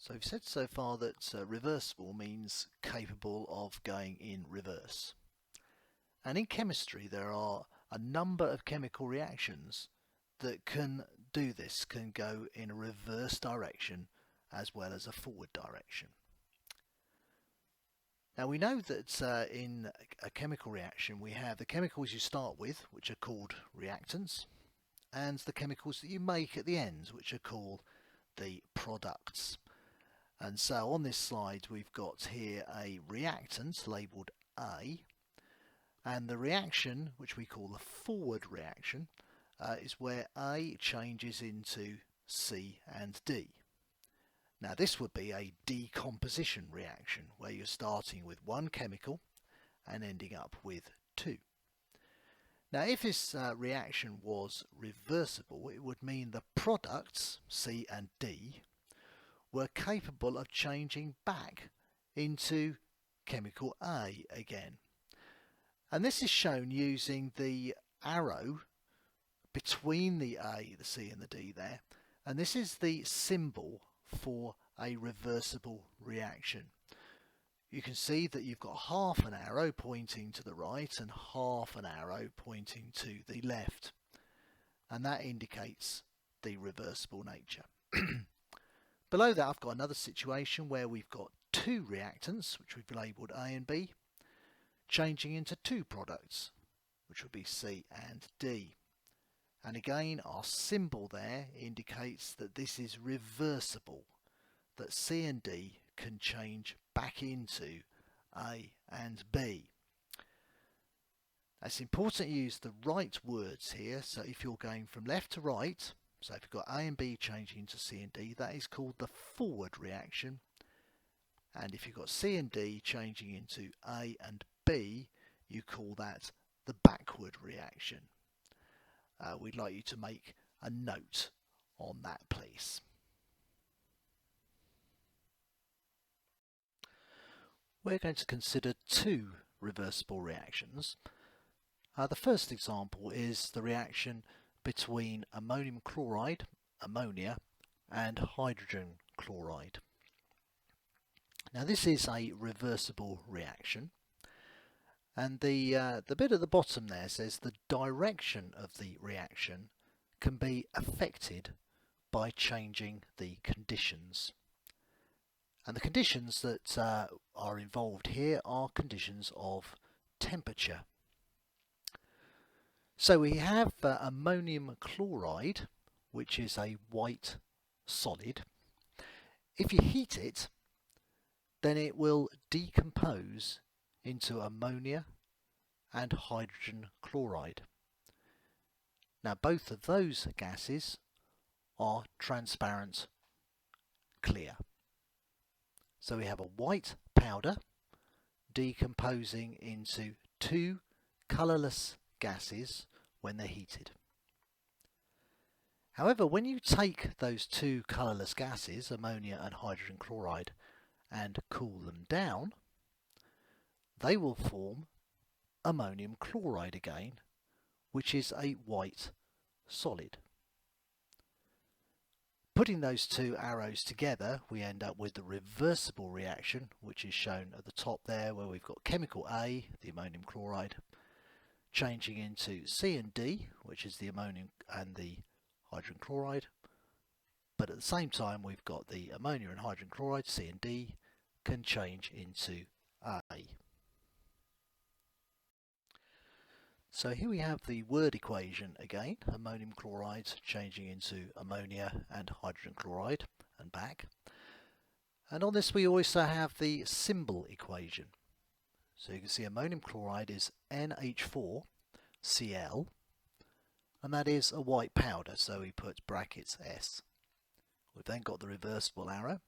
So we've said so far that reversible means capable of going in reverse. And in chemistry there are a number of chemical reactions that can do this, can go in a reverse direction as well as a forward direction. Now we know that in a chemical reaction we have the chemicals you start with, which are called reactants, and the chemicals that you make at the end, which are called the products. And so on this slide we've got here a reactant labelled A, and the reaction, which we call the forward reaction, is where A changes into C and D. Now this would be a decomposition reaction, where you're starting with one chemical and ending up with two. Now if this reaction was reversible, it would mean the products, C and D, were capable of changing back into chemical A again. And this is shown using the arrow between the A, the C and the D there, and this is the symbol for a reversible reaction. You can see that you've got half an arrow pointing to the right and half an arrow pointing to the left, and that indicates the reversible nature. Below that I've got another situation where we've got two reactants, which we've labelled A and B, changing into two products, which would be C and D. And again our symbol there indicates that this is reversible, that C and D can change back into A and B. It's important you use the right words here, so if you're going from left to right, so if you've got A and B changing into C and D, that is called the forward reaction. And if you've got C and D changing into A and B, you call that the backward reaction. We'd like you to make a note on that, please. We're going to consider two reversible reactions. The first example is the reaction between ammonium chloride, ammonia, and hydrogen chloride. Now this is a reversible reaction, and the bit at the bottom there says the direction of the reaction can be affected by changing the conditions. And the conditions that are involved here are conditions of temperature. So we have ammonium chloride, which is a white solid. If you heat it, then it will decompose into ammonia and hydrogen chloride. Now both of those gases are transparent clear. So we have a white powder decomposing into two colourless gases when they're heated. However, when you take those two colourless gases, ammonia and hydrogen chloride, and cool them down, they will form ammonium chloride again, which is a white solid. Putting those two arrows together, we end up with the reversible reaction, which is shown at the top there, where we've got chemical A, the ammonium chloride, changing into C and D, which is the ammonium and the hydrogen chloride, but at the same time we've got the ammonia and hydrogen chloride, C and D, can change into A. So here we have the word equation again, ammonium chloride changing into ammonia and hydrogen chloride and back. And on this we also have the symbol equation. So you can see ammonium chloride is NH4Cl, and that is a white powder, so we put brackets S. We've then got the reversible arrow,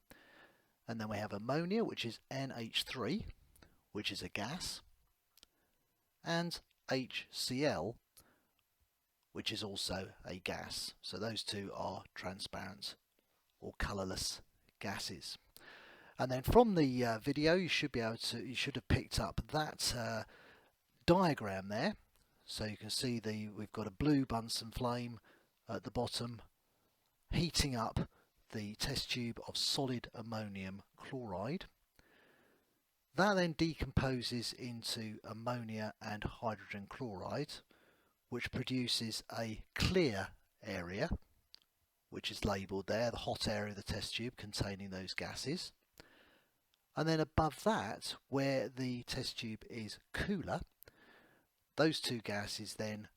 and then we have ammonia, which is NH3, which is a gas, and HCl, which is also a gas. So those two are transparent or colourless gases. And then from the video you should have picked up that diagram there. So you can see we've got a blue Bunsen flame at the bottom heating up the test tube of solid ammonium chloride. That then decomposes into ammonia and hydrogen chloride, which produces a clear area, which is labelled there, the hot area of the test tube containing those gases. And then above that, where the test tube is cooler, those two gases then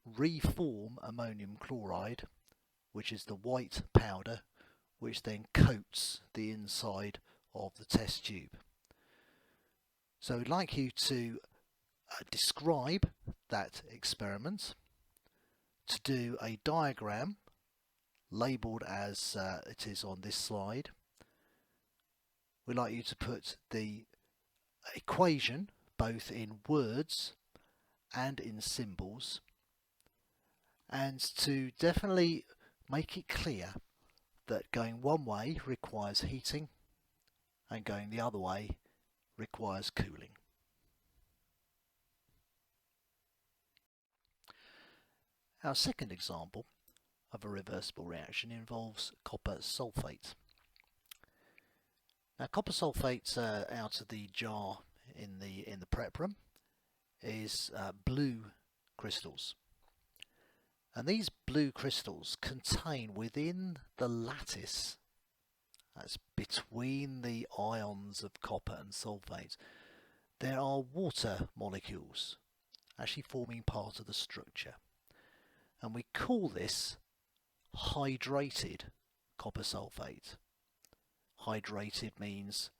reform ammonium chloride, which is the white powder, which then coats the inside of the test tube. So I'd like you to describe that experiment, to do a diagram labelled as it is on this slide. We'd like you to put the equation both in words and in symbols, and to definitely make it clear that going one way requires heating and going the other way requires cooling. Our second example of a reversible reaction involves copper sulphate. Now, copper sulphate out of the jar in the prep room is blue crystals, and these blue crystals contain within the lattice, that's between the ions of copper and sulphate, there are water molecules actually forming part of the structure, and we call this hydrated copper sulphate. Hydrated means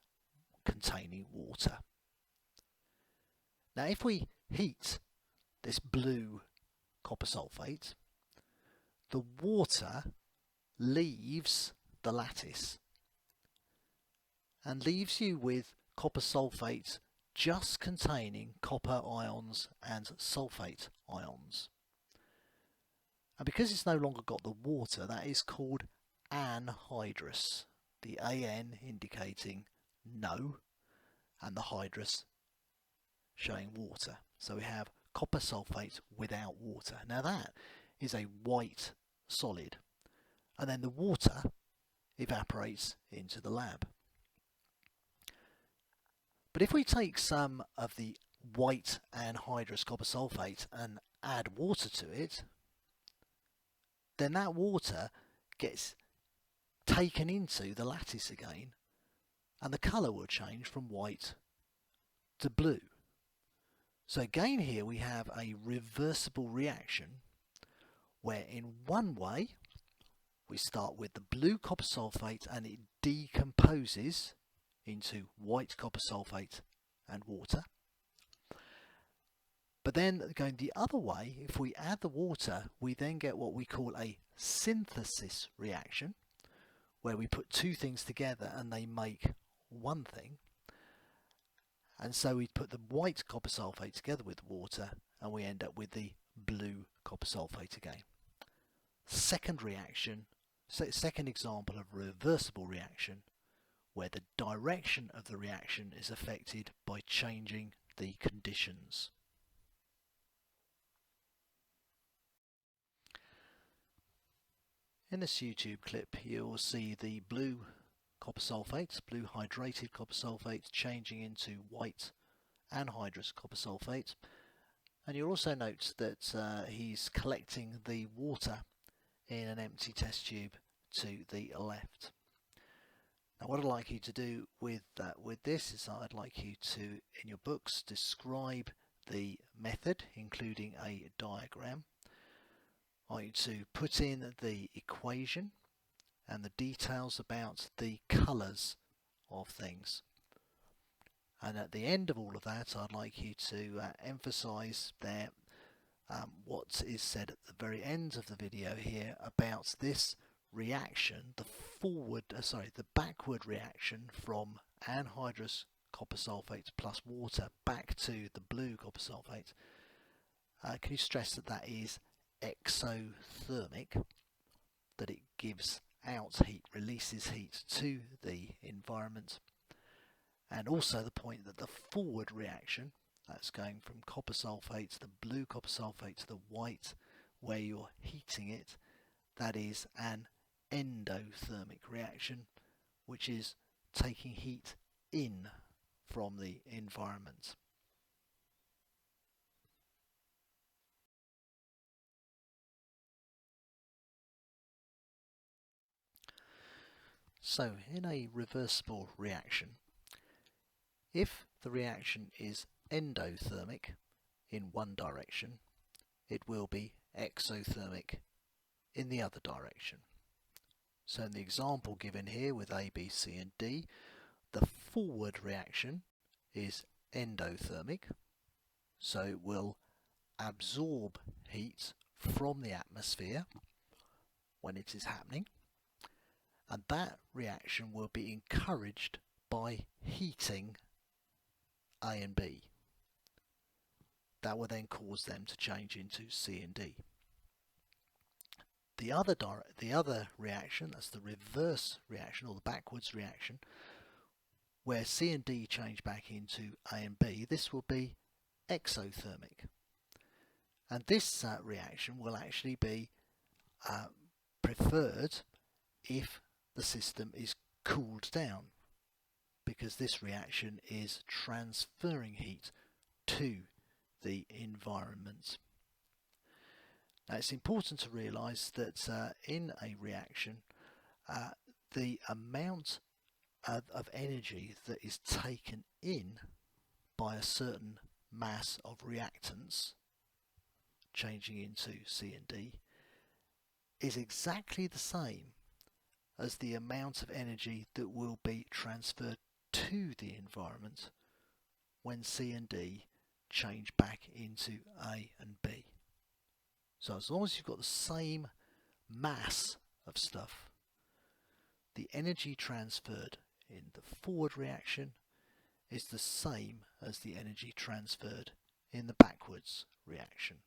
containing water. Now, if we heat this blue copper sulphate, the water leaves the lattice and leaves you with copper sulphate just containing copper ions and sulphate ions. And because it's no longer got the water, that is called anhydrous. The AN indicating no, and the hydrous showing water. So we have copper sulphate without water. Now that is a white solid, and then the water evaporates into the lab. But if we take some of the white anhydrous copper sulphate and add water to it, then that water gets taken into the lattice again, and the colour will change from white to blue. So again here we have a reversible reaction where in one way we start with the blue copper sulphate and it decomposes into white copper sulphate and water. But then going the other way, if we add the water, we then get what we call a synthesis reaction, where we put two things together and they make one thing. And so we put the white copper sulphate together with water and we end up with the blue copper sulphate again. Second reaction, second example of reversible reaction, where the direction of the reaction is affected by changing the conditions. In this YouTube clip you will see the blue copper sulphate, blue hydrated copper sulphate changing into white anhydrous copper sulphate, and you'll also note that he's collecting the water in an empty test tube to the left. Now what I'd like you to do with this is I'd like you to, in your books, describe the method, including a diagram. I want you to put in the equation and the details about the colours of things. And at the end of all of that, I'd like you to emphasise there what is said at the very end of the video here about this reaction, the backward reaction from anhydrous copper sulphate plus water back to the blue copper sulphate. Can you stress that that is exothermic, that it gives out heat, releases heat to the environment, and also the point that the forward reaction, that's going from copper sulphate to the blue copper sulphate to the white, where you're heating it, that is an endothermic reaction, which is taking heat in from the environment. So in a reversible reaction, if the reaction is endothermic in one direction, it will be exothermic in the other direction. So in the example given here with A, B, C and D, the forward reaction is endothermic, so it will absorb heat from the atmosphere when it is happening, and that reaction will be encouraged by heating A and B. That will then cause them to change into C and D. The other reaction, that's the reverse reaction or the backwards reaction, where C and D change back into A and B, this will be exothermic. And this reaction will actually be preferred if the system is cooled down, because this reaction is transferring heat to the environment. Now it's important to realise that in a reaction the amount of energy that is taken in by a certain mass of reactants changing into C and D is exactly the same as the amount of energy that will be transferred to the environment when C and D change back into A and B. So as long as you've got the same mass of stuff, the energy transferred in the forward reaction is the same as the energy transferred in the backwards reaction.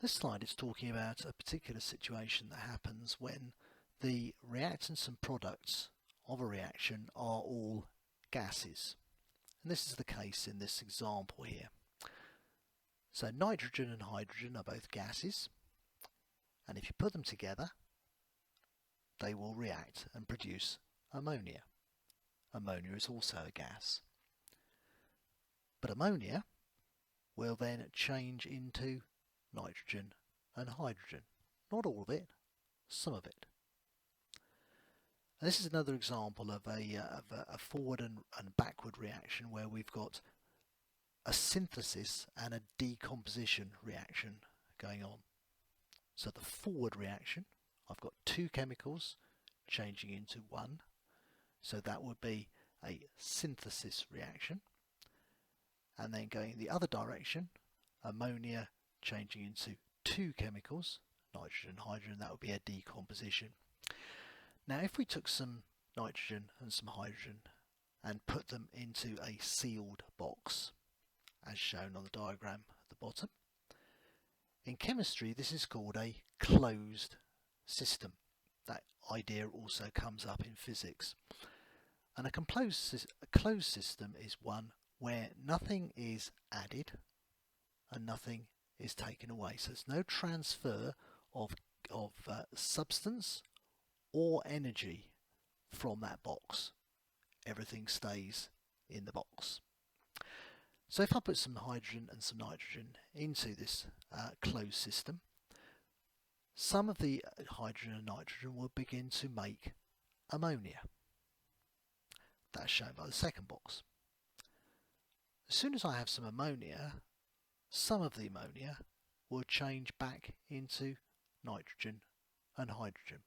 This slide is talking about a particular situation that happens when the reactants and products of a reaction are all gases. And this is the case in this example here. So nitrogen and hydrogen are both gases, and if you put them together they will react and produce ammonia. Ammonia is also a gas. But ammonia will then change into nitrogen and hydrogen. Not all of it, some of it. And this is another example of a forward and backward reaction where we've got a synthesis and a decomposition reaction going on. So the forward reaction, I've got two chemicals changing into one, so that would be a synthesis reaction. And then going in the other direction, ammonia changing into two chemicals, nitrogen and hydrogen, that would be a decomposition. Now if we took some nitrogen and some hydrogen and put them into a sealed box, as shown on the diagram at the bottom, in chemistry this is called a closed system. That idea also comes up in physics. And a closed system is one where nothing is added and nothing is taken away. So there's no transfer of substance or energy from that box. Everything stays in the box. So if I put some hydrogen and some nitrogen into this closed system, some of the hydrogen and nitrogen will begin to make ammonia. That's shown by the second box. As soon as I have some ammonia, some of the ammonia will change back into nitrogen and hydrogen.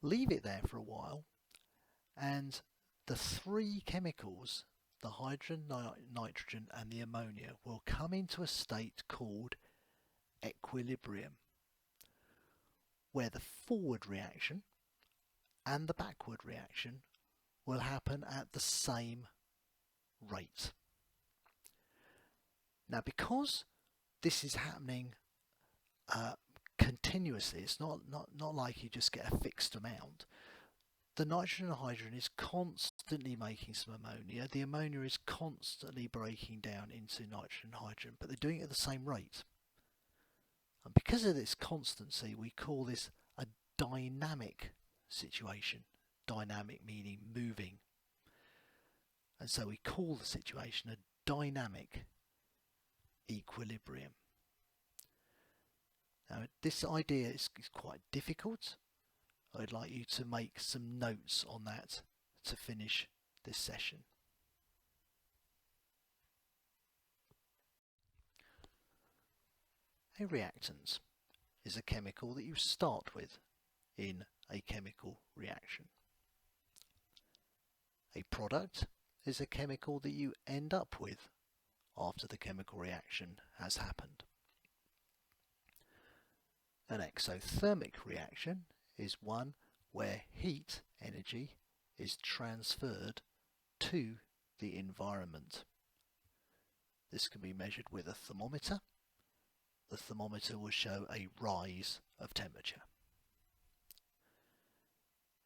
Leave it there for a while and the three chemicals, the hydrogen, nitrogen and the ammonia, will come into a state called equilibrium, where the forward reaction and the backward reaction will happen at the same rate. Now because this is happening continuously, it's not like you just get a fixed amount. the nitrogen and hydrogen is constantly making some ammonia. The ammonia is constantly breaking down into nitrogen and hydrogen, but they're doing it at the same rate. And because of this constancy, we call this a dynamic situation. Dynamic meaning moving. And so we call the situation a dynamic equilibrium. Now, this idea is quite difficult. I'd like you to make some notes on that to finish this session. A reactant is a chemical that you start with in a chemical reaction. A product is a chemical that you end up with after the chemical reaction has happened. An exothermic reaction is one where heat energy is transferred to the environment. This can be measured with a thermometer. The thermometer will show a rise of temperature.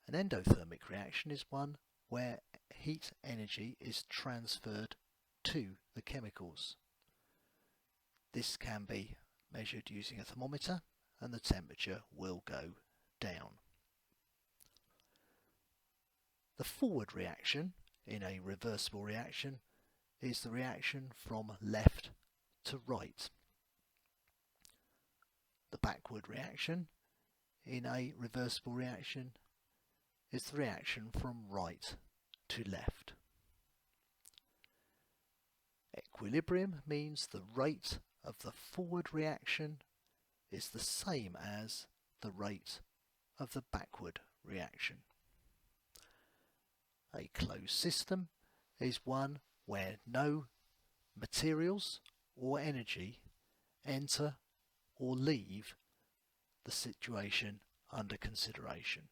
An endothermic reaction is one where heat energy is transferred to the chemicals. This can be measured using a thermometer, and the temperature will go down. The forward reaction in a reversible reaction is the reaction from left to right. The backward reaction in a reversible reaction is the reaction from right to left. Equilibrium means the rate of the forward reaction is the same as the rate of the backward reaction. A closed system is one where no materials or energy enter or leave the situation under consideration.